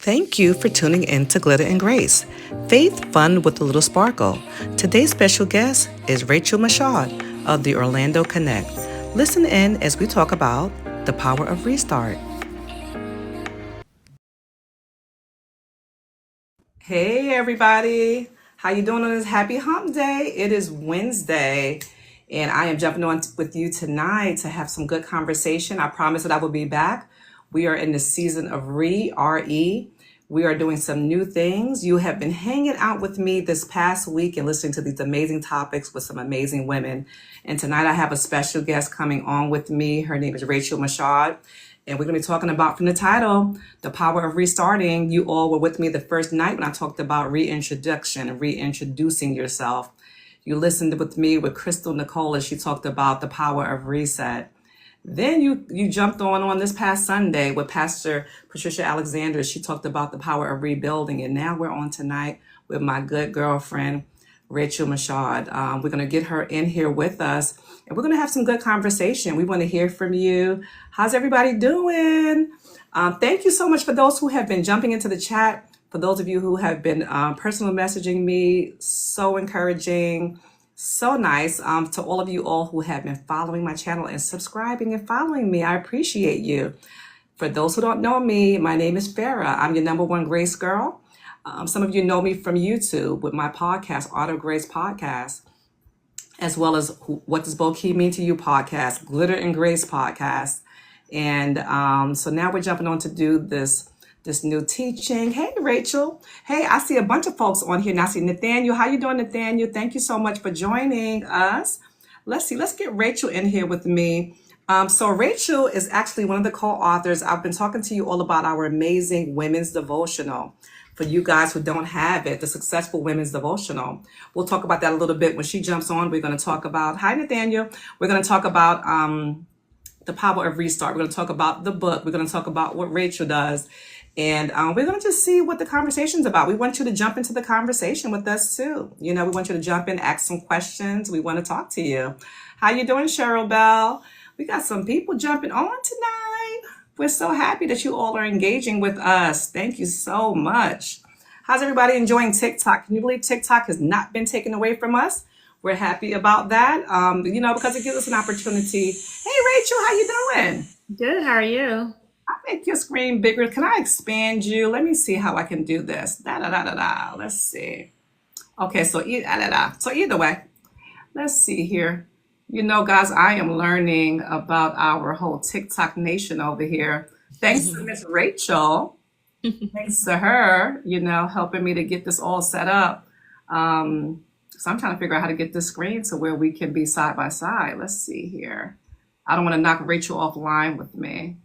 Thank you for tuning in to Glitter and Grace, Faith Fun with a Little Sparkle. Today's special guest is Rachel Michaud of the Orlando Connect. Listen in as we talk about the power of restart. Hey everybody, how you doing on this happy hump day? It is Wednesday, and I am jumping on with you tonight to have some good conversation. I promise that I will be back. We are in the season of RE. We are doing some new things. You have been hanging out with me this past week and listening to these amazing topics with some amazing women. And tonight I have a special guest coming on with me. Her name is Rachel Michaud. And we're going to be talking about, from the title, the power of restarting. You all were with me the first night when I talked about reintroduction and reintroducing yourself. You listened with me with Crystal Nicole as she talked about the power of reset. Then you jumped on this past Sunday with Pastor Patricia Alexander. She talked about the power of rebuilding. And now we're on tonight with my good girlfriend, Rachel Michaud. We're going to get her in here with us, and we're going to have some good conversation. We want to hear from you. How's everybody doing? Thank you so much for those who have been jumping into the chat. For those of you who have been personal messaging me, so encouraging. So nice. To all of you all who have been following my channel and subscribing and following me, I appreciate you. For those who don't know me, my name is Farra. I'm your number one grace girl. Some of you know me from YouTube with my podcast, Auto Grace Podcast, as well as What Does Bokeh Mean to You podcast, Glitter and Grace podcast. And so now we're jumping on to do this new teaching. Hey, Rachel. Hey, I see a bunch of folks on here. Now I see Nathaniel. How you doing, Nathaniel? Thank you so much for joining us. Let's get Rachel in here with me. So Rachel is actually one of the co-authors. I've been talking to you all about our amazing women's devotional. For you guys who don't have it, the Successful Women's Devotional. We'll talk about that a little bit when she jumps on. We're going to talk about, hi, Nathaniel. We're going to talk about the power of restart. We're going to talk about the book. We're going to talk about what Rachel does. And we're going to just see what the conversation's about. We want you to jump into the conversation with us too. You know, we want you to jump in, ask some questions. We want to talk to you. How you doing, Cheryl Bell? We got some people jumping on tonight. We're so happy that you all are engaging with us. Thank you so much. How's everybody enjoying TikTok? Can you believe TikTok has not been taken away from us? We're happy about that, because it gives us an opportunity. Hey, Rachel, how you doing? Good. How are you? I make your screen bigger. Can I expand you? Let me see how I can do this. Da. Let's see. Okay, so either way, let's see here. You know, guys, I am learning about our whole TikTok nation over here. Thanks to Miss Rachel. Thanks to her, helping me to get this all set up. So I'm trying to figure out how to get this screen to where we can be side by side. Let's see here. I don't want to knock Rachel offline with me.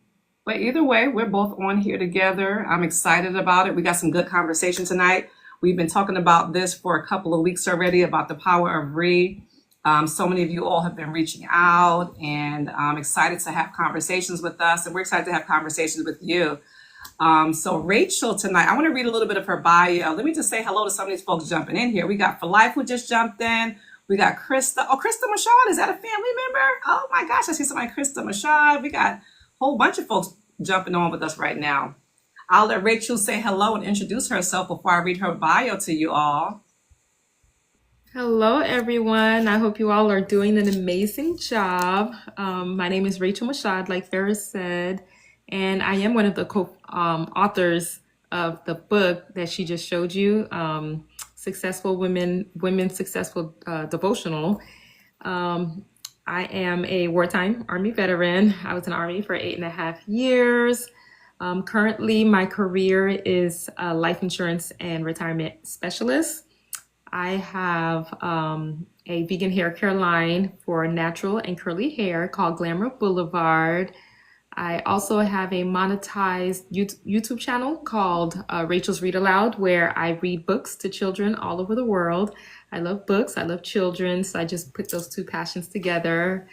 But either way, we're both on here together. I'm excited about it. We got some good conversation tonight. We've been talking about this for a couple of weeks already, about the power of so many of you all have been reaching out, and I'm excited to have conversations with us, and we're excited to have conversations with you. So Rachel tonight, I want to read a little bit of her bio. Let me just say hello to some of these folks jumping in here. We got For Life who just jumped in. We got Krista. Oh, Krista Michaud, is that a family member? Oh my gosh, I see somebody, Krista Michaud. We got a whole bunch of folks jumping on with us right now. I'll let Rachel say hello and introduce herself before I read her bio to you all. Hello, everyone. I hope you all are doing an amazing job. My name is Rachel Michaud, like Ferris said, and I am one of the co-authors of the book that she just showed you, Successful Women's Successful Devotional. I am a wartime Army veteran. I was in the Army for 8.5 years. Currently, my career is a life insurance and retirement specialist. I have a vegan hair care line for natural and curly hair called Glamour Boulevard. I also have a monetized YouTube channel called Rachel's Read Aloud, where I read books to children all over the world. I love books. I love children. So I just put those two passions together.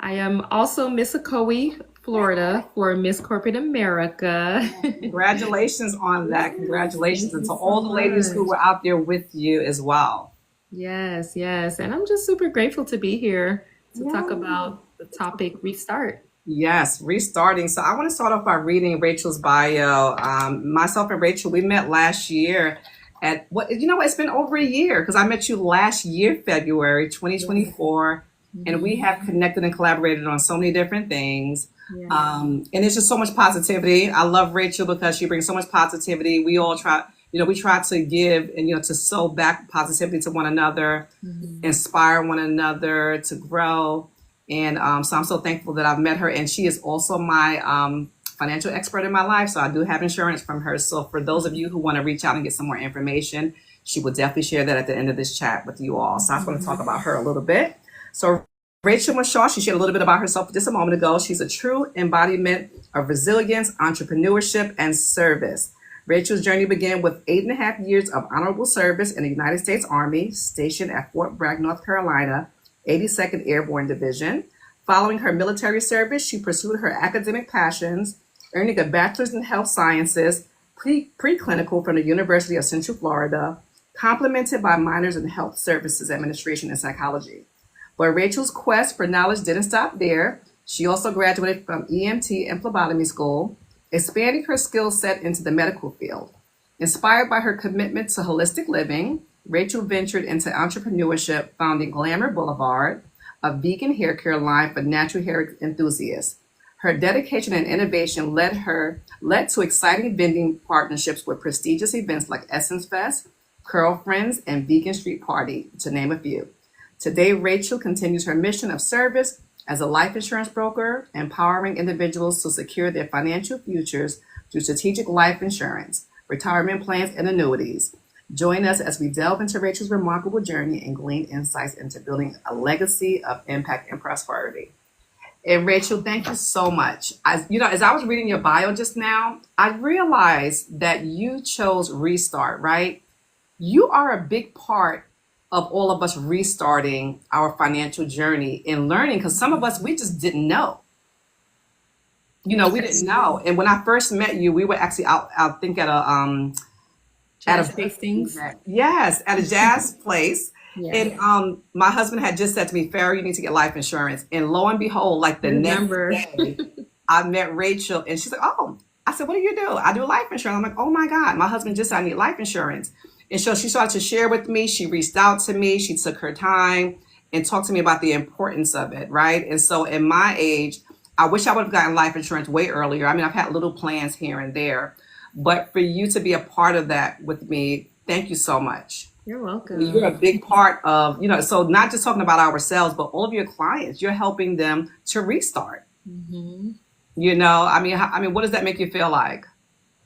I am also Miss Ocoee, Florida for Miss Corporate America. Congratulations on that. Congratulations. And to all the ladies who were out there with you as well. Yes. And I'm just super grateful to be here to talk about the topic restart. Yes, restarting. So I want to start off by reading Rachel's bio. Myself and Rachel, we met last year at what, you know what, it's been over a year because I met you last year, February Yeah. 2024, and we Hmm. have connected and collaborated on so many different things. Yeah. And it's just so much positivity. I love Rachel because she brings so much positivity. We all try, we try to give and, to sow back positivity to one another, Hmm. inspire one another to grow. And so I'm so thankful that I've met her. And she is also my financial expert in my life. So I do have insurance from her. So for those of you who want to reach out and get some more information, she will definitely share that at the end of this chat with you all. So I just want to talk Hmm. about her a little bit. So Rachel Michaud, she shared a little bit about herself just a moment ago. She's a true embodiment of resilience, entrepreneurship, and service. Rachel's journey began with 8.5 years of honorable service in the United States Army, stationed at Fort Bragg, North Carolina, 82nd Airborne Division. Following her military service, she pursued her academic passions, earning a bachelor's in health sciences, preclinical from the University of Central Florida, complemented by minors in health services administration and psychology. But Rachel's quest for knowledge didn't stop there. She also graduated from EMT and phlebotomy school, expanding her skill set into the medical field. Inspired by her commitment to holistic living, Rachel ventured into entrepreneurship, founding Glamour Boulevard, a vegan hair care line for natural hair enthusiasts. Her dedication and innovation led to exciting vending partnerships with prestigious events like Essence Fest, Curl Friends, and Vegan Street Party, to name a few. Today, Rachel continues her mission of service as a life insurance broker, empowering individuals to secure their financial futures through strategic life insurance, retirement plans, and annuities. Join us as we delve into Rachel's remarkable journey and glean insights into building a legacy of impact and prosperity. And Rachel, thank you so much. As I was reading your bio just now, I realized that you chose Restart, right? You are a big part of all of us restarting our financial journey and learning because some of us, we just didn't know. We didn't Yes. know. And when I first met you, we were actually out, I think at a Jazz tastings. yes, at a jazz place. Yeah. And my husband had just said to me, Farrah, you need to get life insurance. And lo and behold, like I the next remember. day, I met Rachel and she's like, oh, I said, what do you do? I do life insurance. I'm like, oh my God, my husband just said I need life insurance. And so she started to share with me. She reached out to me. She took her time and talked to me about the importance of it. Right. And so in my age, I wish I would have gotten life insurance way earlier. I mean, I've had little plans here and there, but for you to be a part of that with me, thank you so much. You're You're a welcome. big part of, so not just talking about ourselves, but all of your clients, you're helping them to restart. Hmm. I mean, what does that make you feel like?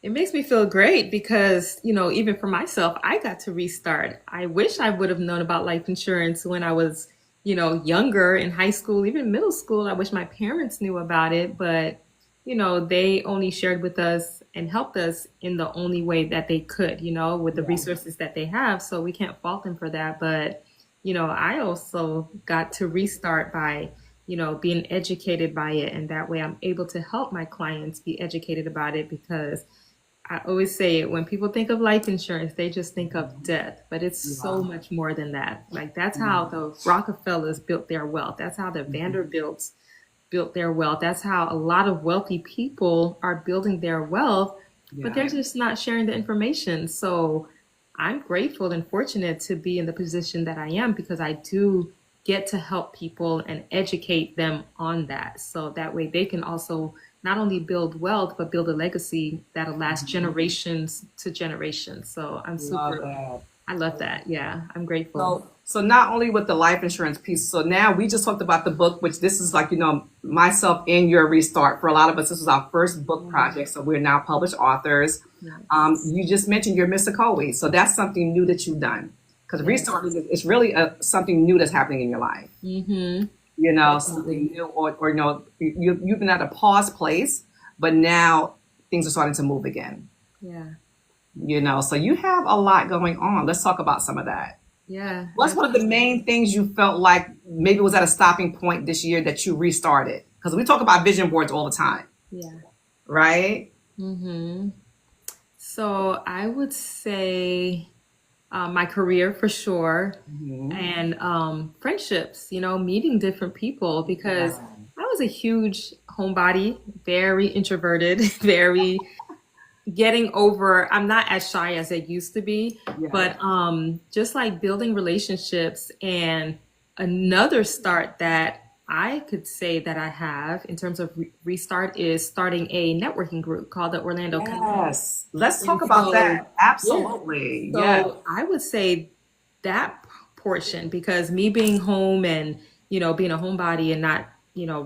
It makes me feel great because, even for myself, I got to restart. I wish I would have known about life insurance when I was, younger in high school, even middle school. I wish my parents knew about it, but, they only shared with us and helped us in the only way that they could, with the Yeah. resources that they have. So we can't fault them for that. But, I also got to restart by being educated by it. And that way I'm able to help my clients be educated about it because I always say it when people think of life insurance, they just think of death, but it's so Yeah. much more than that. Like that's how the Rockefellers built their wealth. That's how the Vanderbilts built their wealth. That's how a lot of wealthy people are building their wealth, but Yeah. they're just not sharing the information. So I'm grateful and fortunate to be in the position that I am because I do get to help people and educate them on that. So that way they can also not only build wealth, but build a legacy that'll last generations to generations. So Love that. I love that. Yeah, I'm grateful. So not only with the life insurance piece, so now we just talked about the book, which this is like, myself in your restart. For a lot of us, this was our first book Yeah. project. So we're now published authors. Yes. You just mentioned your Mr. Coe. So that's something new that you've done. Because Yes. restart is really something new that's happening in your life. Mm-hmm. Something Definitely. new, or you've been at a pause place, but now things are starting to move again. Yeah. So you have a lot going on. Let's talk about some of that. Yeah. What's one of the main things you felt like maybe was at a stopping point this year that you restarted? Because we talk about vision boards all the time, Yeah. right? Mm-hmm. So I would say my career for sure, Hmm. and friendships, meeting different people because Yeah. I was a huge homebody, very introverted, very getting over. I'm not as shy as I used to be, Yeah. but just like building relationships. And another start that I could say that I have in terms of restart is starting a networking group called the Orlando Connection. Yes. Let's talk And about so, that. yeah. Absolutely. Yeah. So I would say that portion, because me being home and, being a homebody and not,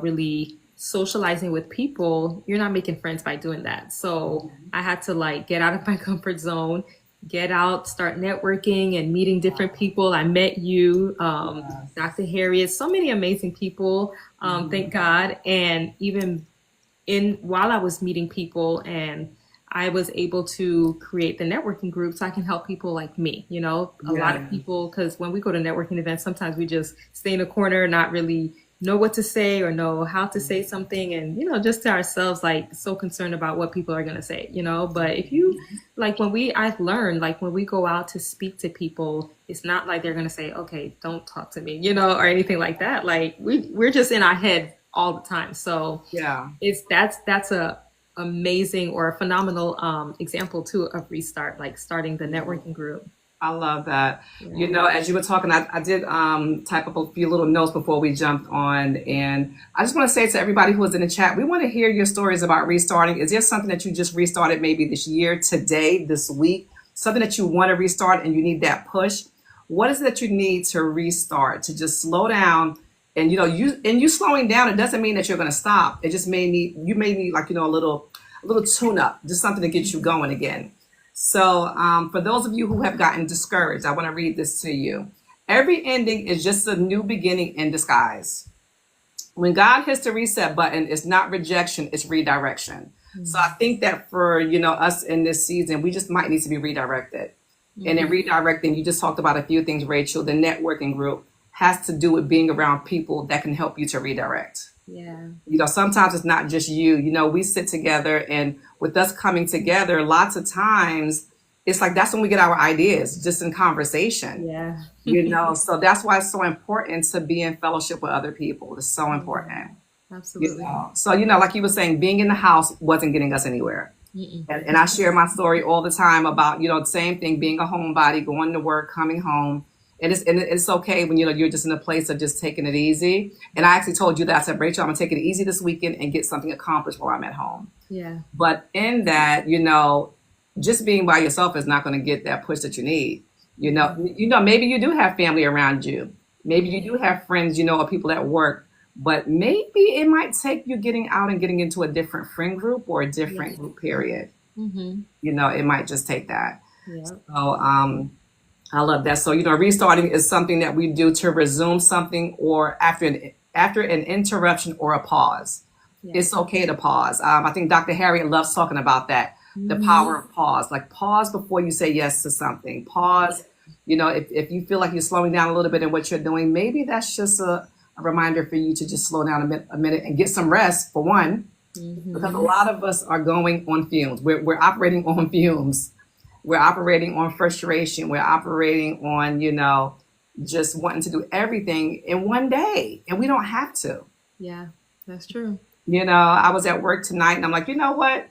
really socializing with people, you're not making friends by doing that. So I had to like get out of my comfort zone, get out, start networking and meeting different people. I met you, Dr. Harriet, so many amazing people, thank God. And even in while I was meeting people, and I was able to create the networking group so I can help people like me, a lot Yeah. of people, because when we go to networking events, sometimes we just stay in a corner, not really know what to say or know how to say something. And, just to ourselves, like so concerned about what people are going to say, but if you like I've learned, like when we go out to speak to people, it's not like they're going to say, okay, don't talk to me, or anything like that. Like we're just in our head all the time. So Yeah. that's a amazing or a phenomenal example too of restart, like starting the networking group. I love that. Yeah. As you were talking, I did type up a few little notes before we jumped on. And I just want to say to everybody who was in the chat, we want to hear your stories about restarting. Is there something that you just restarted maybe this year, today, this week? Something that you want to restart and you need that push? What is it that you need to restart, to just slow down? And you slowing down, it doesn't mean that you're going to stop. It just may need like, a little tune up, just something to get you going again. So for those of you who have gotten discouraged, I want to read this to you. Every ending is just a new beginning in disguise. When God hits the reset button, it's not rejection, it's redirection. So I think that for, us in this season, we just might need to be redirected. And in redirecting, you just talked about a few things, Rachel. The networking group has to do with being around people that can help you to redirect. Yeah. Sometimes it's not just you. We sit together, and with us coming together, lots of times it's like that's when we get our ideas, just in conversation. Yeah. So that's why it's so important to be in fellowship with other people. It's so important. Absolutely. So, like you were saying, being in the house wasn't getting us anywhere. And I share my story all the time about, the same thing, being a homebody, going to work, coming home. And it's okay when, you're just in a place of just taking it easy. And I actually told you that. I said, Rachel, I'm going to take it easy this weekend and get something accomplished while I'm at home. Yeah. But in that, just being by yourself is not going to get that push that you need. Maybe you do have family around you. Maybe you do have friends, or people at work. But maybe it might take you getting out and getting into a different friend group or a different group, period. It might just take that. Yeah. So, I love that. So, restarting is something that we do to resume something or after an interruption or a pause. Yeah. It's okay to pause. I think Dr. Harriet loves talking about that, the power of pause. Like pause before you say yes to something. Pause. If you feel like you're slowing down a little bit in what you're doing, maybe that's just a reminder for you to just slow down a minute and get some rest, for one, because a lot of us are going on fumes. We're operating on fumes. We're operating on frustration. We're operating on, just wanting to do everything in one day. And we don't have to. Yeah, that's true. I was at work tonight and I'm like, you know what?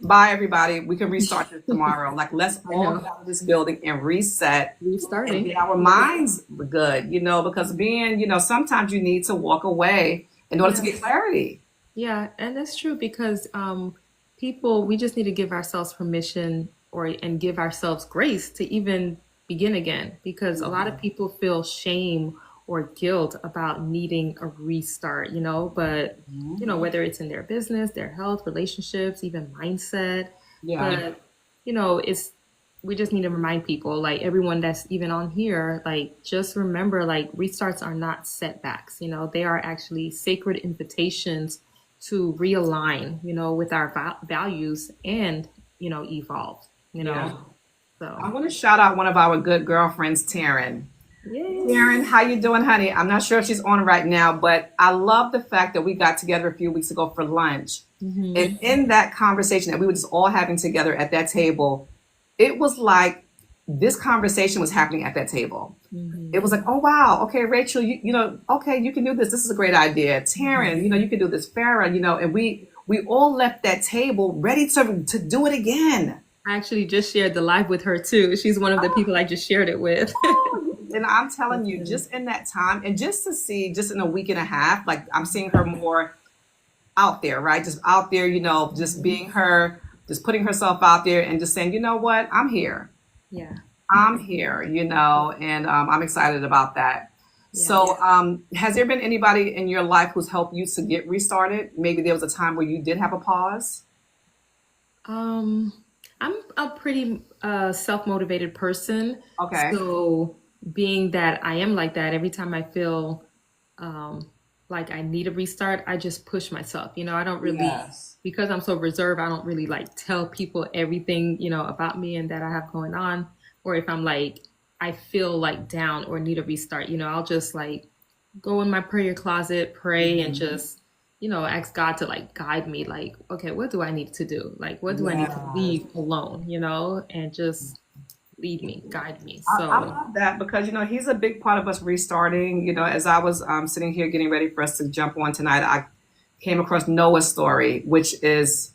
Bye, everybody. We can restart this tomorrow. Like, let's all get out of this building and reset. Restarting. And get our minds good, because being, sometimes you need to walk away in order to get clarity. Yeah, and that's true because we just need to give ourselves permission and give ourselves grace to even begin again, because a lot of people feel shame or guilt about needing a restart, but whether it's in their business, their health, relationships, even mindset. Yeah. But we just need to remind people, like everyone that's even on here, like just remember, like restarts are not setbacks, they are actually sacred invitations to realign, with our values and, evolve. So I want to shout out one of our good girlfriends, Taryn. Yay. Taryn, how you doing, honey? I'm not sure if she's on right now, but I love the fact that we got together a few weeks ago for lunch. And in that conversation that we were just all having together at that table, it was like this conversation was happening at that table. Mm-hmm. It was like, oh, wow. Okay, Rachel, okay, you can do this. This is a great idea. Taryn, you can do this. Farrah, and we all left that table ready to do it again. I actually just shared the live with her too. She's one of the people I just shared it with. And I'm telling you, just in that time, and just to see, just in a week and a half, like I'm seeing her more out there, right? Just out there, just being her, just putting herself out there and just saying, you know what, I'm here. Yeah. I'm here, and I'm excited about that. Yeah. So has there been anybody in your life who's helped you to get restarted? Maybe there was a time where you did have a pause? I'm a pretty self-motivated person. Okay. So being that I am like that, every time I feel like I need a restart, I just push myself. I don't really, because I'm so reserved, I don't really like tell people everything, about me and that I have going on. Or if I'm like, I feel like down or need a restart, I'll just like go in my prayer closet, pray, and just, ask God to like guide me. Like, okay, what do I need to do? Like, what do I need to leave alone, and just lead me, guide me. So I love that because, he's a big part of us restarting. As I was sitting here getting ready for us to jump on tonight, I came across Noah's story, which is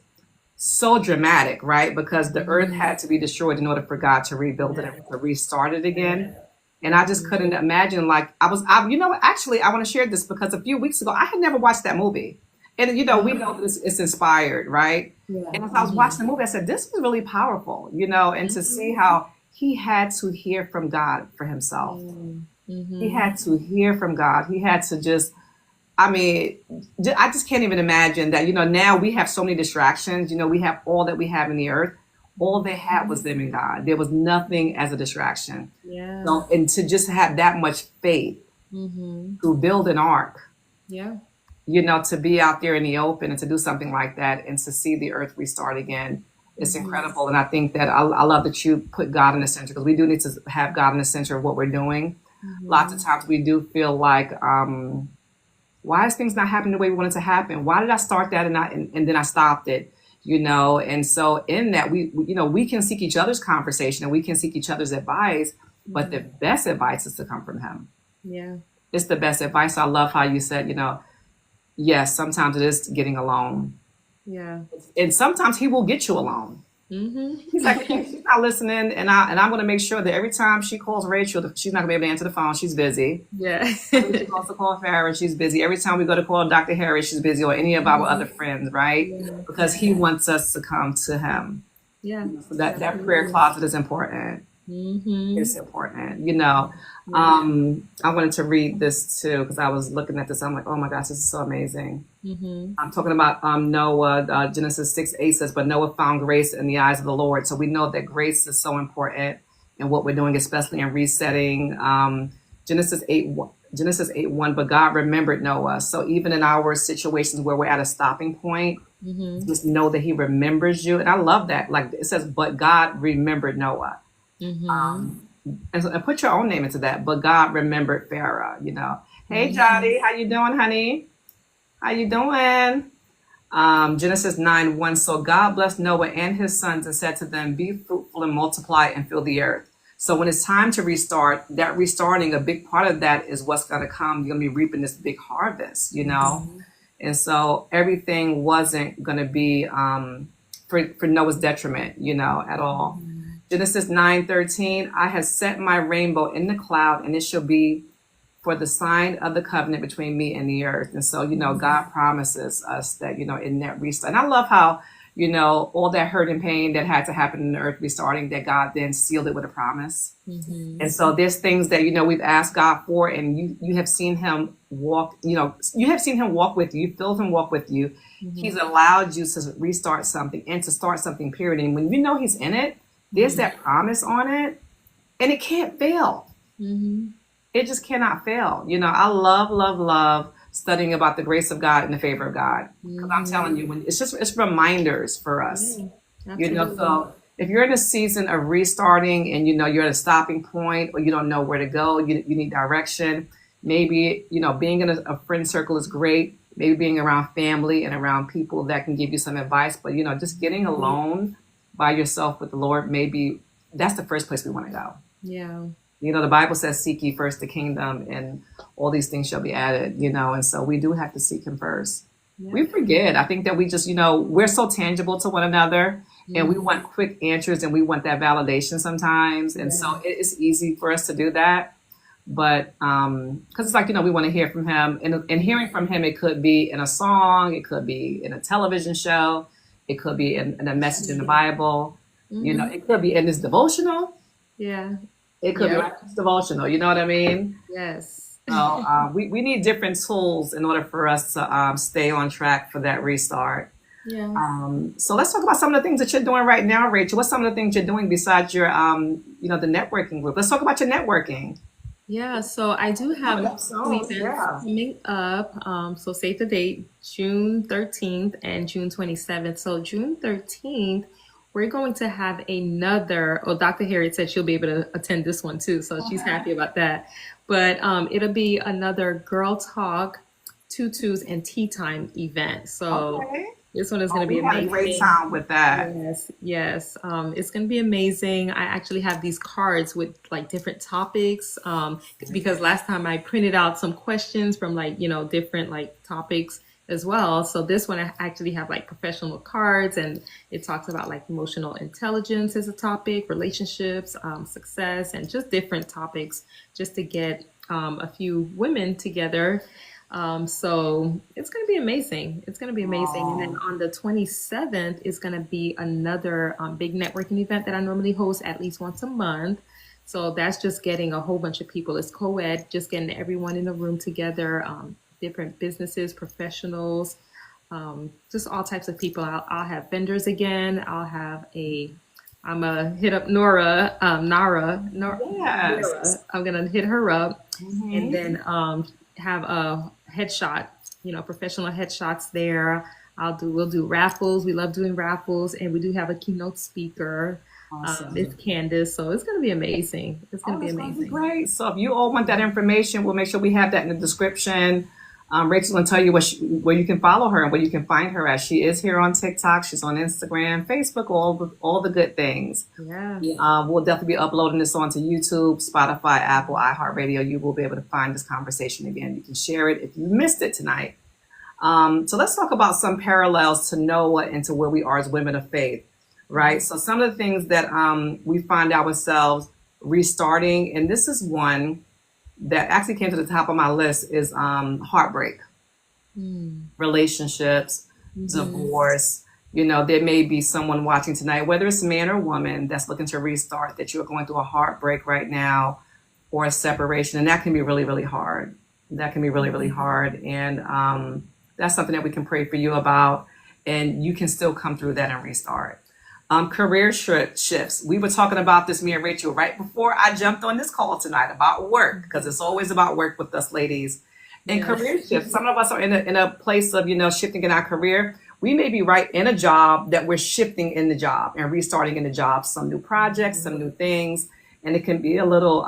so dramatic, right? Because the earth had to be destroyed in order for God to rebuild it and to restart it again. And I just couldn't imagine, like, actually, I want to share this because a few weeks ago, I had never watched that movie. And, we know that it's inspired, right? Yeah. And as I was watching the movie, I said, this was really powerful, and to see how he had to hear from God for himself. Mm-hmm. He had to hear from God. He had to just, I just can't even imagine that, now we have so many distractions. We have all that we have in the earth. All they had was them and God. There was nothing as a distraction. Yeah. So, and to just have that much faith to build an ark. Yeah. To be out there in the open and to do something like that and to see the earth restart again. It's incredible. And I think that I love that you put God in the center because we do need to have God in the center of what we're doing. Lots of times we do feel like, why is things not happening the way we want it to happen? Why did I start that and then I stopped it? And so in that we can seek each other's conversation and we can seek each other's advice, but the best advice is to come from him. Yeah. It's the best advice. I love how you said, yes, sometimes it is getting alone. Yeah. And sometimes he will get you alone. He's like, she's not listening. And I'm going to make sure that every time she calls Rachel, she's not going to be able to answer the phone. She's busy. Yeah. She calls to call Farrah, she's busy. Every time we go to call Dr. Harry, she's busy, or any of our other friends, right? Yeah. Because he wants us to come to him. Yeah. So that prayer closet is important. It's important, I wanted to read this too because I was looking at this. I'm like, oh my gosh, this is so amazing. I'm talking about Noah. Genesis 6:8 says, but Noah found grace in the eyes of the Lord. So we know that grace is so important in what we're doing, especially in resetting. Genesis 8:1, but God remembered Noah. So even in our situations where we're at a stopping point, just know that he remembers you. And I love that. Like it says, but God remembered Noah. And put your own name into that. But God remembered Farrah, Hey, Jody, how you doing, honey? How you doing? Genesis 9:1. So God blessed Noah and his sons and said to them, be fruitful and multiply and fill the earth. So when it's time to restart, that restarting, a big part of that is what's going to come. You're going to be reaping this big harvest, And so everything wasn't going to be for Noah's detriment, at all. Genesis 9:13, I have set my rainbow in the cloud, and it shall be for the sign of the covenant between me and the earth. And so, God promises us that, in that restart. And I love how, all that hurt and pain that had to happen in the earth restarting, that God then sealed it with a promise. And so there's things that, we've asked God for, and you have seen him walk, you have seen him walk with you, felt him walk with you. He's allowed you to restart something and to start something, period. And when he's in it, there's that promise on it, and it can't fail. It just cannot fail. I love studying about the grace of God and the favor of God. Because I'm telling you, it's reminders for us. So if you're in a season of restarting and you're at a stopping point or you don't know where to go, you need direction. Maybe being in a friend circle is great. Maybe being around family and around people that can give you some advice. But just getting alone by yourself with the Lord may be that's the first place we want to go. Yeah. You know, the Bible says, seek ye first the kingdom and all these things shall be added, you know, and so we do have to seek him first. Yeah. We forget. I think that we just, you know, we're so tangible to one another and we Mhm. want quick answers and we want that validation sometimes. And Yeah. so it's easy for us to do that. But because it's like, you know, we want to hear from him and hearing from him, it could be in a song, it could be in a television show, it could be in a message in the Bible, you know, Mhm. it could be in this devotional, Yeah. it could be Yep. like this devotional, you know what I mean? Yes. So we need different tools in order for us to stay on track for that restart. Yeah. So let's talk about some of the things that you're doing right now, Rachel. What's some of the things you're doing besides your, you know, the networking group? Let's talk about your networking. Yeah, so I do have Coming a up couple soon, events yeah. coming up. So save the date, June 13th and June 27th. So June 13th, we're going to have another, oh, Dr. Harriet said she'll be able to attend this one too, so she's happy about that. But it'll be another Girl Talk, Tutus, and Tea Time event. So Okay. this one is Oh, going to be we had a great amazing. time with that. Yes, yes. It's going to be amazing. I actually have these cards with like different topics because last time I printed out some questions from like, you know, different like topics as well. So this one I actually have like professional cards and it talks about like emotional intelligence as a topic, relationships, success, and just different topics just to get a few women together. So it's going to be amazing. It's going to be amazing. And then Oh, on the 27th is going to be another big networking event that I normally host at least once a month. So that's just getting a whole bunch of people. It's co-ed, just getting everyone in a room together, different businesses, professionals, just all types of people. I'll have vendors again. I'm gonna hit up yes. Nora. I'm gonna hit her up and Hmm. then have a headshot, you know, professional headshots there. We'll do raffles. We love doing raffles, and we do have a keynote speaker. It's Awesome. Candace, so it's gonna be amazing. It's gonna Oh, be that's going to be amazing. great. So if you all want that information, we'll make sure we have that in the description. Rachel's going to tell you where you can follow her and where you can find her at. She is here on TikTok. She's on Instagram, Facebook, all the good things. Yes. We'll definitely be uploading this onto YouTube, Spotify, Apple, iHeartRadio. You will be able to find this conversation again. You can share it if you missed it tonight. So let's talk about some parallels to Noah and to where we are as women of faith, right? So some of the things that we find ourselves restarting, and this is one that actually came to the top of my list, is heartbreak, Mm. relationships, Hmm. divorce. You know, there may be someone watching tonight, whether it's man or woman, that's looking to restart, that you're going through a heartbreak right now or a separation. And that can be really, really hard. That can be really, really hard. And that's something that we can pray for you about. And you can still come through that and restart. Career shifts. We were talking about this, me and Rachel, right before I jumped on this call tonight about work, because it's always about work with us ladies. And career Yes. shifts. Some of us are in a place of, you know, shifting in our career. We may be right in a job that we're shifting in the job and restarting in the job, some new projects, some new things. And it can be a little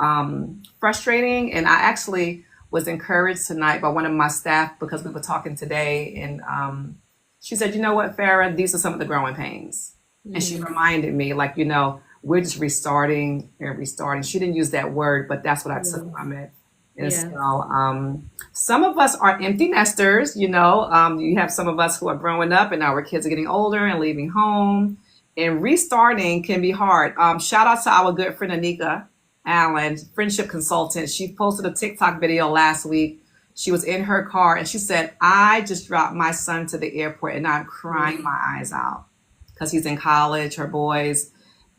frustrating. And I actually was encouraged tonight by one of my staff because we were talking today. And she said, you know what, Farah, these are some of the growing pains. And she Mm. reminded me, like, you know, we're just restarting and restarting. She didn't use that word, but that's what I took Yes. from it. And so Yes. some of us are empty nesters, you know. You have some of us who are growing up and our kids are getting older and leaving home. And restarting can be hard. Shout out to our good friend Anika Allen, friendship consultant. She posted a TikTok video last week. She was in her car and she said, I just dropped my son to the airport and I'm crying my eyes out because he's in college, her boys.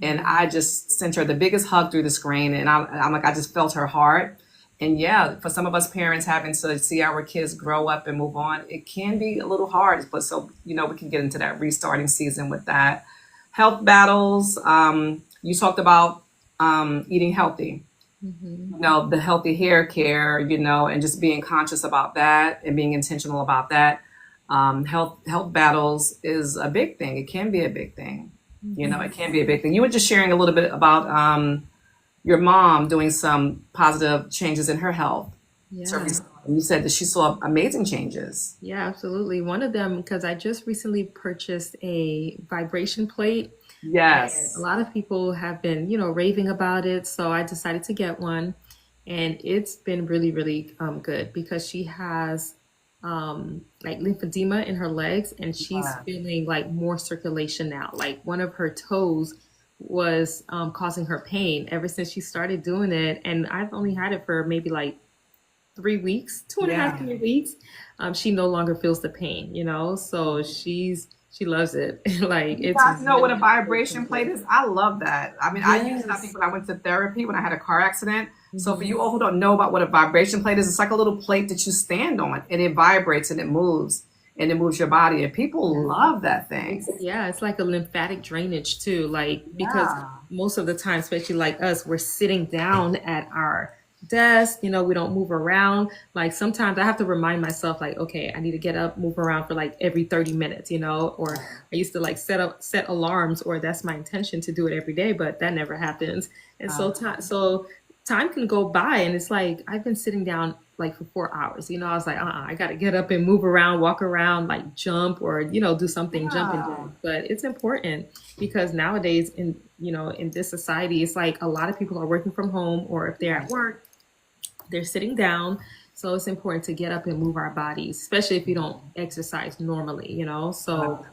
And I just sent her the biggest hug through the screen. And I'm like, I just felt her heart. And yeah, for some of us parents having to see our kids grow up and move on, it can be a little hard. But so, you know, we can get into that restarting season with that. Health battles. You talked about eating healthy, Hmm. you know, the healthy hair care, you know, and just being conscious about that and being intentional about that. Health battles is a big thing. It can be a big thing. You know, it Hmm. can be a big thing. You were just sharing a little bit about your mom doing some positive changes in her health. So Yeah. you said that she saw amazing changes. Yeah, absolutely. One of them, because I just recently purchased a vibration plate. And a Yes. lot of people have been, raving about it. So I decided to get one. And it's been really, really good because she has like lymphedema in her legs and she's Yeah. feeling like more circulation now. Like one of her toes was causing her pain ever since she started doing it. And I've only had it for maybe like 3 weeks, two and a half, Yeah. 3 weeks. She no longer feels the pain, so she loves it. Like You it's guys know what a really, really vibration plate simple. is? I love that. I mean, I used it, I think, Yes. when I went to therapy when I had a car accident. So for Hmm. you all who don't know about what a vibration plate is, it's like a little plate that you stand on and it vibrates and it moves your body. And people Yeah. love that thing. It's like a lymphatic drainage too. Like because Yeah. most of the time, especially like us, we're sitting down at our desk, we don't move around. Like sometimes I have to remind myself, like, okay, I need to get up, move around for like every 30 minutes, or I used to like set alarms, or that's my intention to do it every day, but that never happens. And Uh, so time can go by and it's like I've been sitting down like for 4 hours. I was like, I gotta get up and move around, walk around, like jump or do something jumping yeah. jack. But it's important because nowadays in this society, it's like a lot of people are working from home, or if they're Yeah. at work, they're sitting down. So it's important to get up and move our bodies, especially if you don't exercise normally. So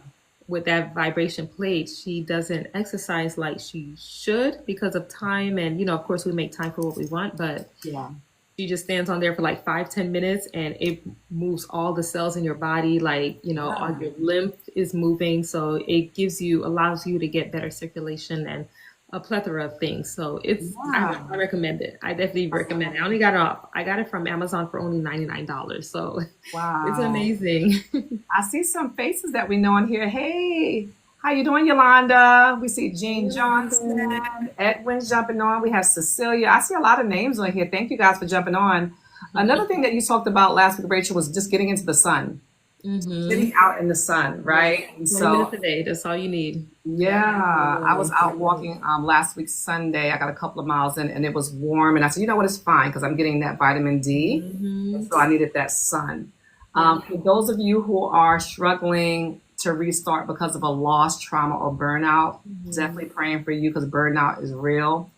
with that vibration plate, she doesn't exercise like she should because of time. And, of course, we make time for what we want, but Yeah. she just stands on there for like 5, 10 minutes and it moves all the cells in your body. Like, all Yeah. your lymph is moving. So it allows you to get better circulation and a plethora of things. So I Yeah. recommend it. I definitely recommend it. I got it from Amazon for only $99. So it's Wow. amazing. I see some faces that we know on here. Hey, how you doing, Yolanda? We see Jean Hey, Johnson, Yolanda. Edwin's jumping on. We have Cecilia. I see a lot of names on here. Thank you guys for jumping on. Another thing that you talked about last week, Rachel, was just getting into the sun, Mm-hmm. sitting out in the sun, Yeah. right? And 20 minutes so, a day. That's all you need. Yeah. yeah, I was Literally. out walking last week Sunday. I got a couple of miles in, and it was warm. And I said, you know what, it's fine because I'm getting that vitamin D, and Mm-hmm. so I needed that sun. Yeah. For those of you who are struggling to restart because of a loss, trauma, or burnout, Mm-hmm. definitely praying for you because burnout is real,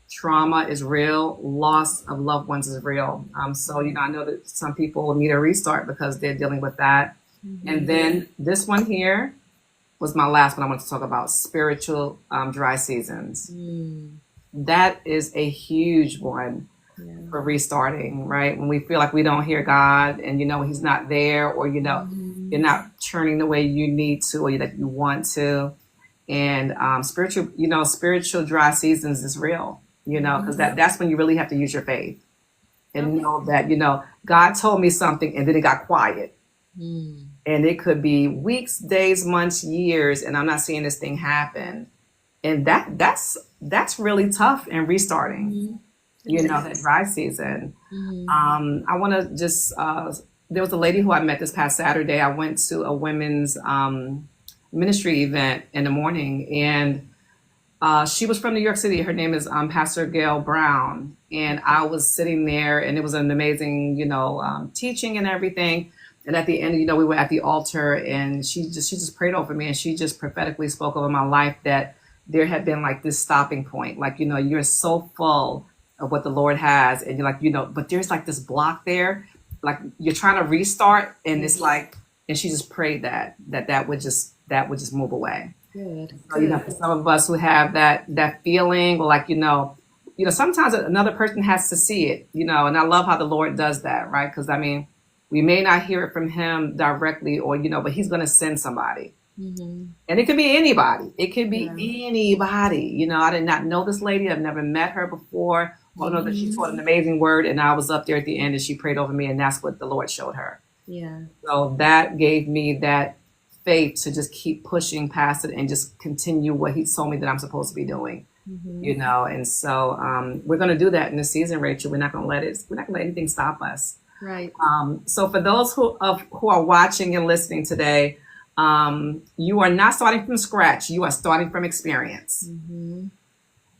trauma is real, loss of loved ones is real. So I know that some people need a restart because they're dealing with that. And Mm-hmm. then this one here was my last one. I want to talk about spiritual dry seasons. Mm. That is a huge one Yeah. for restarting, right? When we feel like we don't hear God and He's not there, or Mm-hmm. you're not churning the way you need to or that you want to. And spiritual dry seasons is real, because Mm-hmm. that's when you really have to use your faith and Okay. know that, God told me something and then it got quiet. Mm. And it could be weeks, days, months, years, and I'm not seeing this thing happen. And that's really tough and restarting, Mm-hmm. It that is. dry season. Mm-hmm. I want to just, there was a lady who I met this past Saturday. I went to a women's ministry event in the morning, and she was from New York City. Her name is Pastor Gail Brown. And I was sitting there, and it was an amazing, teaching and everything. And at the end, we were at the altar, and she just prayed over me, and she just prophetically spoke over my life that there had been like this stopping point. Like, you're so full of what the Lord has, and you're like, but there's like this block there, like you're trying to restart, and it's Mm. like, and she just prayed that would just move away. Good. So, Good. for some of us who have that feeling, or like, sometimes another person has to see it, and I love how the Lord does that, right? Because I mean, we may not hear it from him directly, or but he's going to send somebody. Mm-hmm. And it could be anybody. It could be Yeah. anybody. I did not know this lady. I've never met her before. All I know that she taught Mm-hmm. an amazing word, and I was up there at the end, and she prayed over me, and that's what the Lord showed her. Yeah. So that gave me that faith to just keep pushing past it and just continue what he told me that I'm supposed to be doing. Mm-hmm. And so we're going to do that in this season, Rachel. We're not going to let anything stop us. Right. So for those who are watching and listening today, you are not starting from scratch. You are starting from experience. Mm-hmm.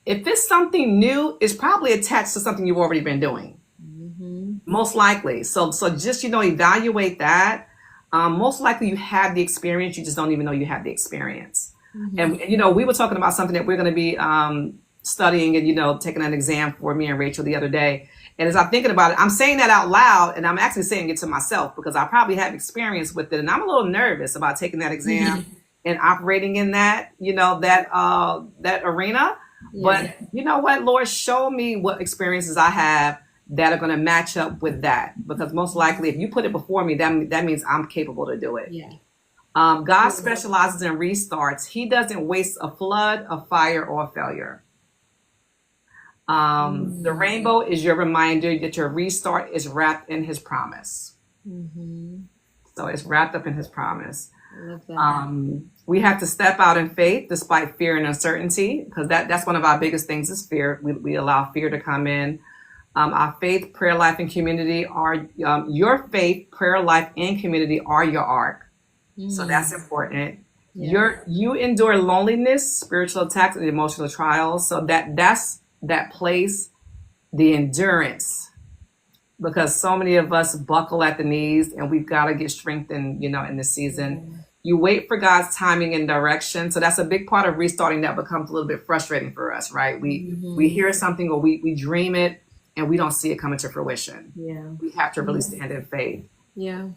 If it's something new, it's probably attached to something you've already been doing, Mm-hmm. most likely. So just, evaluate that. Most likely you have the experience. You just don't even know you have the experience. And we were talking about something that we're going to be studying and, taking an exam for, me and Rachel, the other day. And as I'm thinking about it, I'm saying that out loud, and I'm actually saying it to myself because I probably have experience with it. And I'm a little nervous about taking that exam and operating in that, that arena. Yeah. But you know what, Lord, show me what experiences I have that are going to match up with that. Because most likely, if you put it before me, that means I'm capable to do it. Yeah. God specializes in restarts. He doesn't waste a flood, a fire, or a failure. The rainbow is your reminder that your restart is wrapped in his promise. So it's wrapped up in his promise. I love that. We have to step out in faith despite fear and uncertainty, because that's one of our biggest things is fear. We allow fear to come in. Our faith, prayer life, and community are your faith, prayer life, and community are your arc. So that's important. Yeah. You endure loneliness, spiritual attacks, and emotional trials. So that's that place, the endurance, because so many of us buckle at the knees, and we've got to get strengthened, in this season. You wait for God's timing and direction. So that's a big part of restarting that becomes a little bit frustrating for us, right? We hear something or we dream it and we don't see it coming to fruition. Yeah. We have to really stand in faith. Yeah.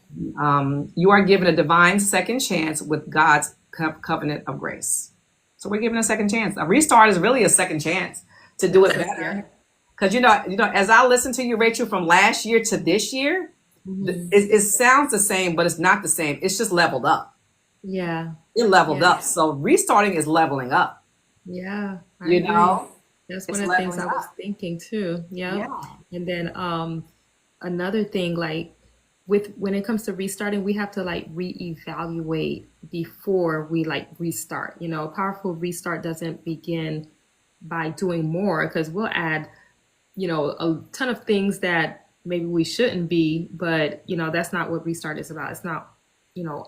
You are given a divine second chance with God's covenant of grace. So we're given a second chance. A restart is really a second chance to do it better. Because, as I listen to you, Rachel, from last year to this year, it sounds the same, but it's not the same. It's just leveled up. Yeah. It leveled up. So restarting is leveling up. Yeah. I You agree. know? That's It's one of the things I leveling was up. thinking too. Yeah. Yeah. And then another thing, like when it comes to restarting, we have to like reevaluate before we like restart. A powerful restart doesn't begin by doing more, because we'll add, a ton of things that maybe we shouldn't be, but that's not what restart is about. It's not,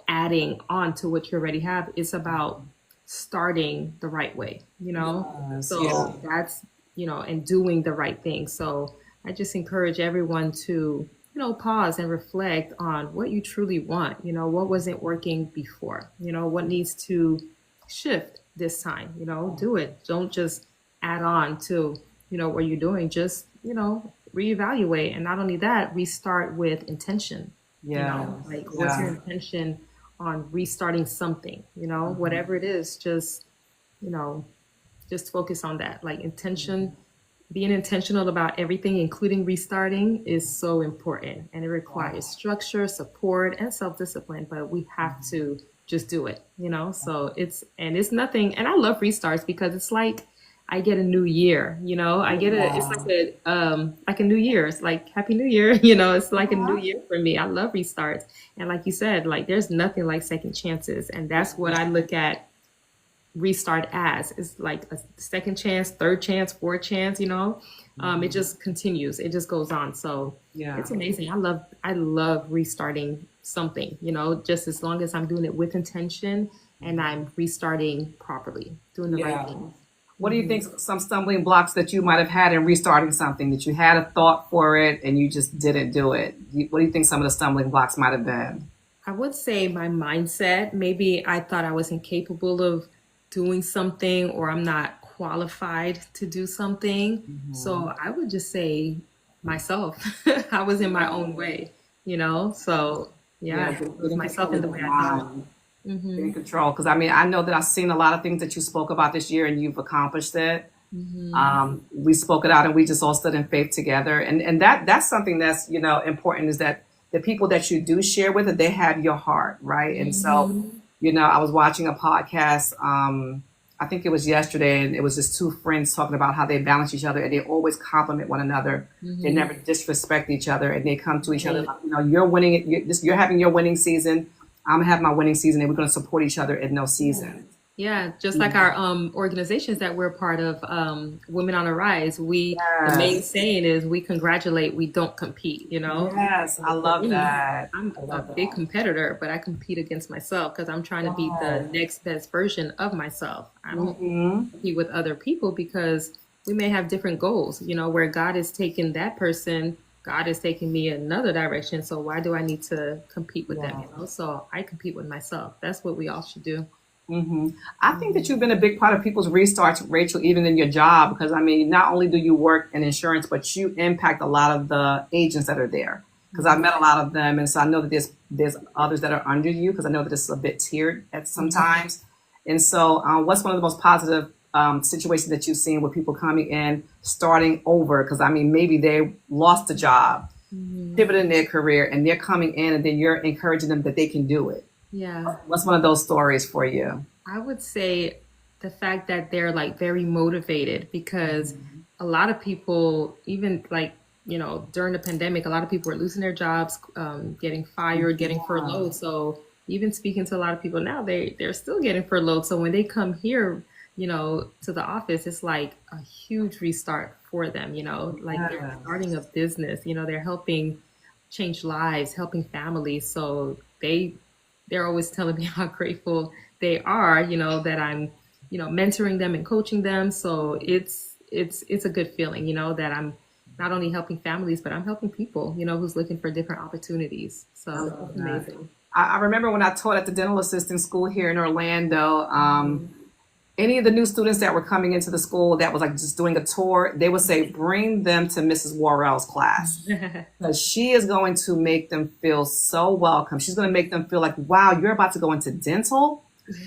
adding on to what you already have. It's about starting the right way, Yes, so yeah. that's, and doing the right thing. So I just encourage everyone to, pause and reflect on what you truly want, what wasn't working before, what needs to shift this time, do it. Don't just add on to, what you're doing. Just, reevaluate. And not only that, restart with intention. Yeah. What's your intention on restarting something, whatever it is, just focus on that. Like intention, being intentional about everything, including restarting, is so important. And it requires structure, support, and self-discipline, but we have to just do it, so it's nothing. And I love restarts because it's like, I get a new year, I get it's like a new year. It's like Happy New Year, it's like a new year for me. I love restarts. And like you said, like there's nothing like second chances. And that's what I look at restart as. It's like a second chance, third chance, fourth chance, it just continues. It just goes on. So it's amazing. I love restarting something, just as long as I'm doing it with intention and I'm restarting properly, doing the right thing. What do you think some stumbling blocks that you might have had in restarting something, that you had a thought for it and you just didn't do it? What do you think some of the stumbling blocks might have been? I would say my mindset. Maybe I thought I wasn't capable of doing something, or I'm not qualified to do something. So I would just say myself. I was in my own way, so it was myself in the way I thought. In control, because I know that I've seen a lot of things that you spoke about this year and you've accomplished it. We spoke it out and we just all stood in faith together, and that's something that's important, is that the people that you do share with, that they have your heart, right? And so I was watching a podcast, I think it was yesterday, and it was just two friends talking about how they balance each other and they always compliment one another. They never disrespect each other, and they come to each other like, you're winning it, you're having your winning season, I'm gonna have my winning season, and we're gonna support each other in those seasons. Yeah, just like our organizations that we're part of, Women on the Rise, the main saying is we congratulate, we don't compete, Yes, I love that. I'm a big competitor, but I compete against myself because I'm trying to be the next best version of myself. I don't compete with other people because we may have different goals, where God is taking that person, God is taking me another direction. So why do I need to compete with them? So I compete with myself. That's what we all should do. I think that you've been a big part of people's restarts, Rachel, even in your job, because I mean, not only do you work in insurance, but you impact a lot of the agents that are there. Because I've met a lot of them, and so I know that there's others that are under you, because I know that it's a bit tiered at sometimes. And so, what's one of the most positive situations that you've seen with people coming in, starting over? Because I mean, maybe they lost a job, pivoted in their career, and they're coming in, and then you're encouraging them that they can do it. Yeah. What's one of those stories for you? I would say the fact that they're like very motivated, because a lot of people, even like, during the pandemic, a lot of people were losing their jobs, getting fired, getting furloughed. So even speaking to a lot of people now, they're still getting furloughed. So when they come here, to the office, it's like a huge restart for them, like they're starting a business, they're helping change lives, helping families. So they're always telling me how grateful they are, that I'm, mentoring them and coaching them. So it's a good feeling, that I'm not only helping families, but I'm helping people, who's looking for different opportunities. So it's amazing. I remember when I taught at the dental assistant school here in Orlando, any of the new students that were coming into the school that was like just doing a tour, they would say, bring them to Mrs. Worrell's class. Because she is going to make them feel so welcome. She's going to make them feel like, wow, you're about to go into dental.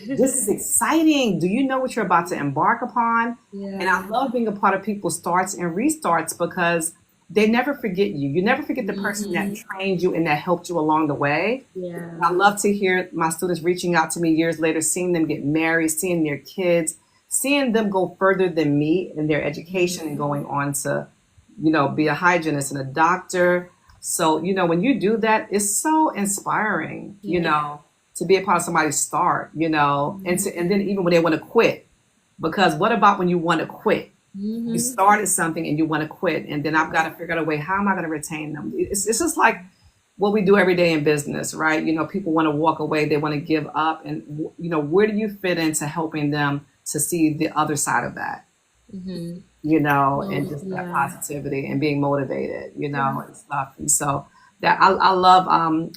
This is exciting. Do you know what you're about to embark upon? Yeah. And I love being a part of people's starts and restarts, because they never forget you. You never forget the person that trained you and that helped you along the way. Yeah. I love to hear my students reaching out to me years later, seeing them get married, seeing their kids, seeing them go further than me in their education and going on to, be a hygienist and a doctor. So, when you do that, it's so inspiring, to be a part of somebody's start, and then even when they want to quit, because what about when you want to quit? You started something and you want to quit, and then I've got to figure out a way, how am I going to retain them? It's just like what we do every day in business, right? People want to walk away, they want to give up, and where do you fit into helping them to see the other side of that? And just that positivity and being motivated, and stuff. And so that I love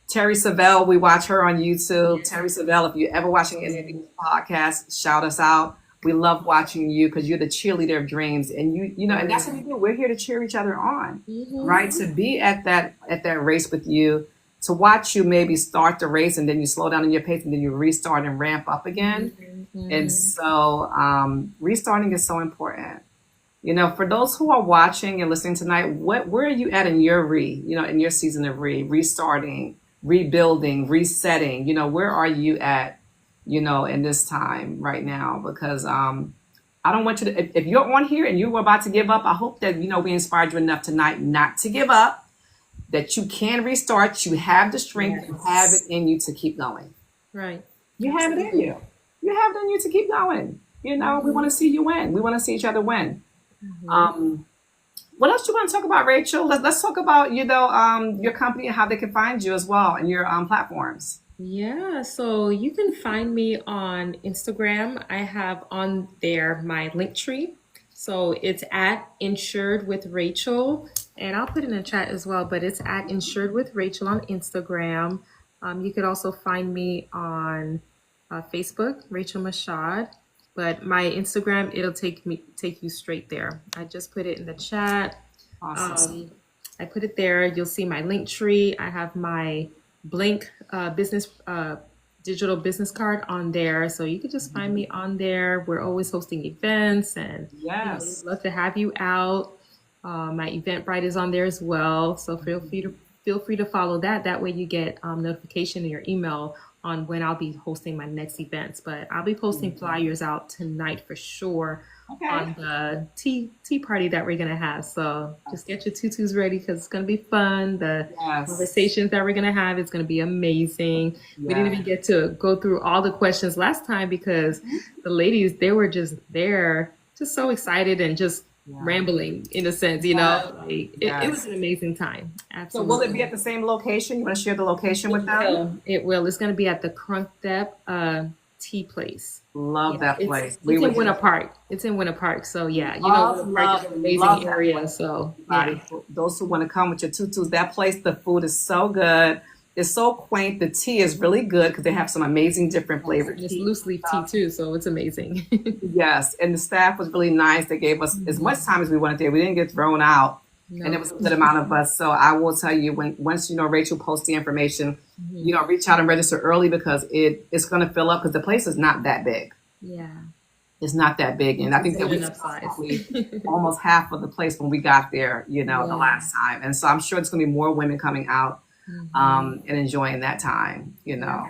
Terry Savelle. We watch her on YouTube. Yeah. Terry Savelle, if you're ever watching any of these podcasts, shout us out. We love watching you, because you're the cheerleader of dreams, and and that's what we do. We're here to cheer each other on, right? To be at that race with you, to watch you maybe start the race and then you slow down in your pace and then you restart and ramp up again. And so restarting is so important. For those who are watching and listening tonight, where are you at in your in your season of restarting, rebuilding, resetting? Where are you at? In this time right now, because I don't want you to, if you're on here and you were about to give up, I hope that, we inspired you enough tonight not to give up, that you can restart. You have the strength, you have it in you to keep going. Right. You have it in you. You have it in you to keep going. We want to see you win. We want to see each other win. What else do you want to talk about, Rachel? Let's talk about, your company and how they can find you as well, and your platforms. Yeah, so you can find me on Instagram. I have on there my link tree. So it's at Insured with Rachel, and I'll put it in the chat as well, but it's at Insured with Rachel on Instagram. You could also find me on Facebook, Rachel Michaud, but my Instagram, it'll take you straight there. I just put it in the chat. Awesome. I put it there. You'll see my link tree. I have my blank business digital business card on there, so you could just find me on there. We're always hosting events, and yes, we'd love to have you out. My Eventbrite is on there as well, so feel free to follow that. That way you get notification in your email on when I'll be hosting my next events. But I'll be posting flyers out tonight for sure. Okay. On the tea party that we're gonna have. So just get your tutus ready, because it's gonna be fun. The conversations that we're gonna have, it's gonna be amazing. We didn't even get to go through all the questions last time, because the ladies, they were just there, just so excited and just rambling in a sense, it was an amazing time. Absolutely. So will it be at the same location? You want to share the location with them? It will. It's gonna be at the Crunk Dep tea place. Love that place. It's in Winter Park. It's in Winter Park. So Winter Park is an amazing area. So those who want to come with your tutus, that place, the food is so good. It's so quaint. The tea is really good because they have some amazing different Yes, flavored and it's tea. loose leaf tea too, so it's amazing. Yes, and the staff was really nice. They gave us as much Mhm. time as we wanted there. We didn't get thrown out, and it No. was a good amount of us. So I will tell you, when once Rachel posts the information, Mhm. reach out and register early because it's going to fill up because the place is not that big. Yeah, It's not that big, and I it's think a that good we enough took size. probably almost half of the place when we got there. The Yeah. last time, and so I'm sure there's going to be more women coming out Hmm. and enjoying that time. Yeah.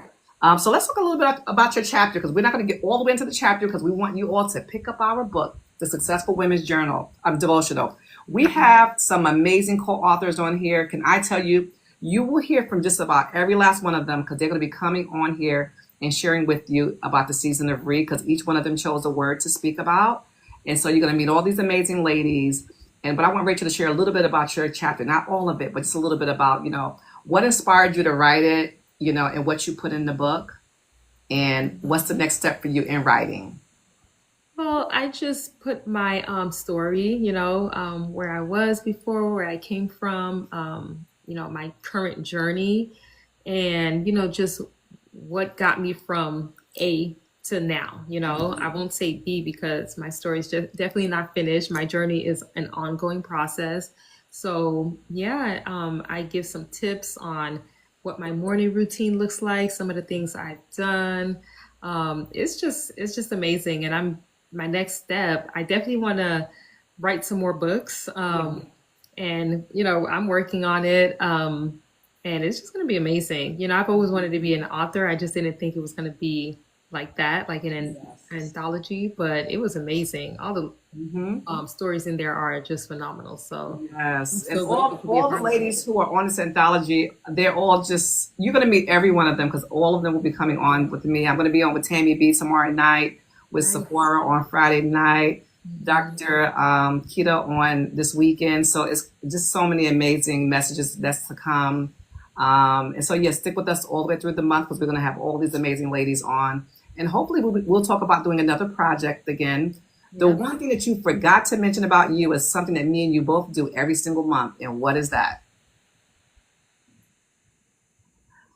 So let's talk a little bit about your chapter because we're not going to get all the way into the chapter because we want you all to pick up our book, The Successful Women's Journal Devotional. We have some amazing co-authors on here. Can I tell you, you will hear from just about every last one of them because they're going to be coming on here and sharing with you about the season of read because each one of them chose a word to speak about. And so you're going to meet all these amazing ladies. But I want Rachel to share a little bit about your chapter, not all of it, but just a little bit about, what inspired you to write it, and what you put in the book, and what's the next step for you in writing. Well, I just put my story, where I was before, where I came from, my current journey, and just what got me from A to now. I won't say B because my story is just definitely not finished. My journey is an ongoing process. So yeah, I give some tips on what my morning routine looks like, some of the things I've done. It's just amazing, and my next step. I definitely want to write some more books, and I'm working on it. And it's just going to be amazing. I've always wanted to be an author. I just didn't think it was going to be like that, like an anthology. But it was amazing. All the Hmm. stories in there are just phenomenal. So I'm Yes, and so grateful to be a all the part of it. ladies who are on this anthology, they're all just you're going to meet every one of them because all of them will be coming on with me. I'm going to be on with Tammy B tomorrow night, with Nice. Sephora on Friday night, Mhm. Dr. Kita on this weekend. So it's just so many amazing messages that's to come. And so, yes, stick with us all the way through the month because we're going to have all these amazing ladies on. And hopefully, we'll talk about doing another project again. The Yep. one thing that you forgot to mention about you is something that me and you both do every single month. And what is that?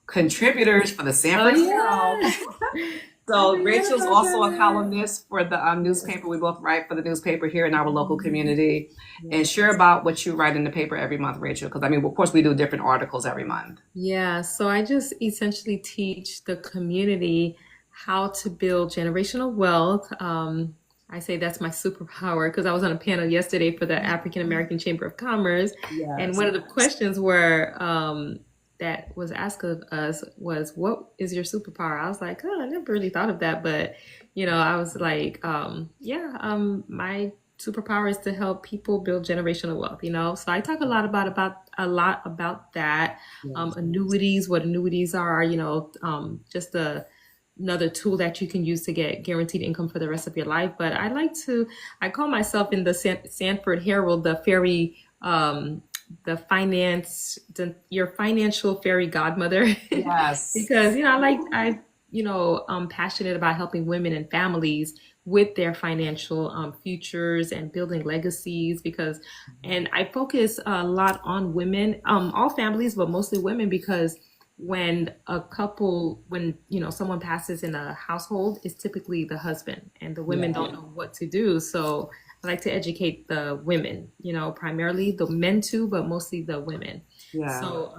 Contributors for the Oh Sanford Herald. yeah. I So forgot Rachel's about also a that. columnist for the Yes. newspaper. We both write for the newspaper here in our local Mhm. community. And Yes. share about what you write in the paper every month, Rachel. Because I mean, of course, we do different articles every month. Yeah, so I just essentially teach the community how to build generational wealth. I say that's my superpower because I was on a panel yesterday for the African American Chamber of Commerce, and Yes. one of the questions were that was asked of us was, "What is your superpower?" I was like, "Oh, I never really thought of that," but I was like, "Yeah, my superpower is to help people build generational wealth." So I talk a lot about that, Yes. annuities, what annuities are, just another tool that you can use to get guaranteed income for the rest of your life. But I call myself in the Sanford Herald the fairy, your financial fairy godmother, Yes. because I'm passionate about helping women and families with their financial futures and building legacies and I focus a lot on women, all families, but mostly women because when someone passes in a household, it's typically the husband and the women Yeah. don't know what to do. So I like to educate the women, primarily the men too, but mostly the women. Yeah. So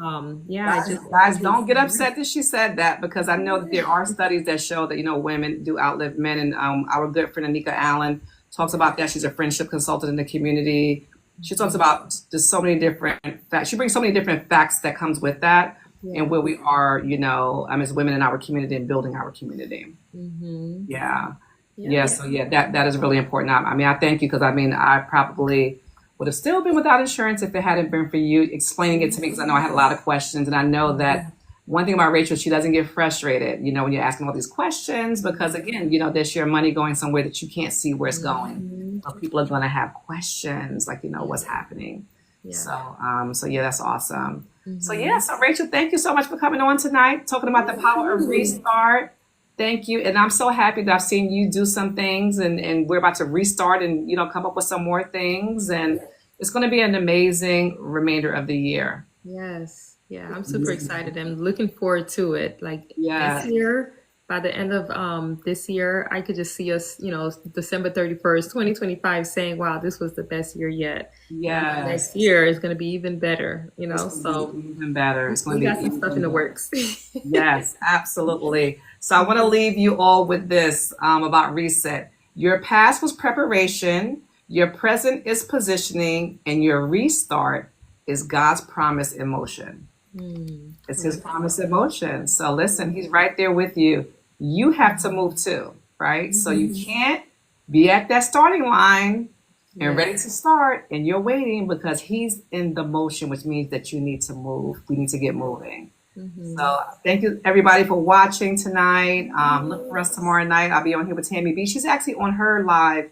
yeah, I Guys, just guys, don't get upset that she said that because I know that there are studies that show that women do outlive men, and our good friend Anika Allen talks about that. She's a friendship consultant in the community. She talks about just so many different facts. She brings so many different facts that comes with that, and yeah. where we are, as women in our community and building our community. Hmm. Yeah. Yeah. Yeah, so yeah, that is really important. I mean, I thank you because I mean, I probably would have still been without insurance if it hadn't been for you explaining it to me because I know I had a lot of questions, and I know that one thing about Rachel, she doesn't get frustrated, when you're asking all these questions because again, there's your money going somewhere that you can't see where it's going, Hmm. but people are going to have questions like, Yeah. what's happening. Yeah. So yeah, that's awesome. So yeah, Hmm. so Rachel, thank you so much for coming on tonight, talking about the power of Absolutely. restart. Thank you. And I'm so happy that I've seen you do some things and we're about to restart and, come up with some more things. And it's going to be an amazing remainder of the year. Yes. Yeah, I'm super excited. I'm looking forward to it. Like this Yes, year, by the end of this year, I could just see us, December 31st, 2025 saying, wow, this was the best year yet. And by next yes. year is going to be even better, It's going to be So even better. It's going we to got be some stuff in even the better. works. Yes, absolutely. So I want to leave you all with this about reset. Your past was preparation, your present is positioning, and your restart is God's promise in motion. It's his Love promise in motion. So listen, he's right there with you. You have to move too, right? So you that. can't be at that starting line and ready Yes. to start and you're waiting because he's in the motion, which means that you need to move. We need to get moving. Hmm. So thank you everybody for watching tonight. Look for us tomorrow night. I'll be on here with Tammy B. She's actually on her live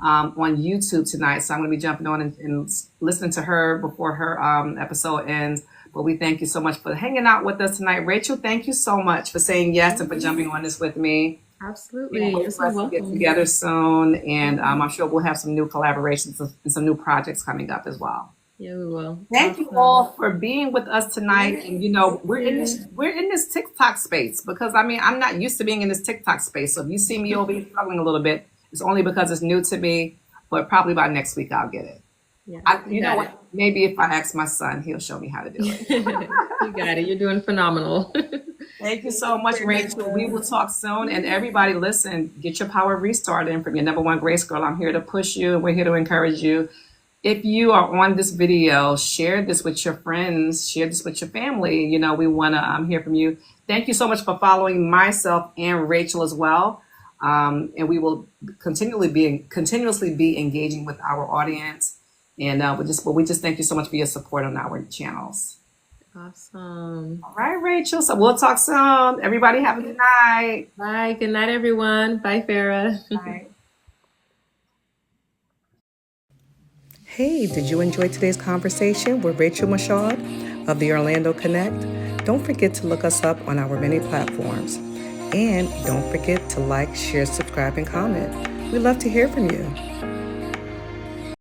on YouTube tonight. So I'm going to be jumping on and listening to her before her episode ends. But we thank you so much for hanging out with us tonight. Rachel, thank you so much for saying yes and for jumping on this with me. Absolutely. You're Hope for so us to get welcome. together soon. And I'm sure we'll have some new collaborations and some new projects coming up as well. Yeah, we will. Thank you Awesome. all for being with us tonight. And Thank we're in you. this TikTok space because I mean I'm not used to being in this TikTok space. So if you see me over here struggling a little bit, it's only because it's new to me. But probably by next week I'll get it. Yeah, you You know got it. what? Maybe if I ask my son, he'll show me how to do it. You got it. You're doing phenomenal. Thank you so much, Rachel. We will talk soon. And everybody, listen, get your power restart in from your number one Grace Girl. I'm here to push you. We're here to encourage you. If you are on this video, share this with your friends, share this with your family. We want to hear from you. Thank you so much for following myself and Rachel as well. And we will continuously be engaging with our audience. And we just thank you so much for your support on our channels. Awesome. All right, Rachel. So we'll talk soon. Everybody have a good night. Bye. Good night, everyone. Bye, Farah. Bye. Hey, did you enjoy today's conversation with Rachel Michaud of the Orlando Connect? Don't forget to look us up on our many platforms. And don't forget to like, share, subscribe, and comment. We love to hear from you.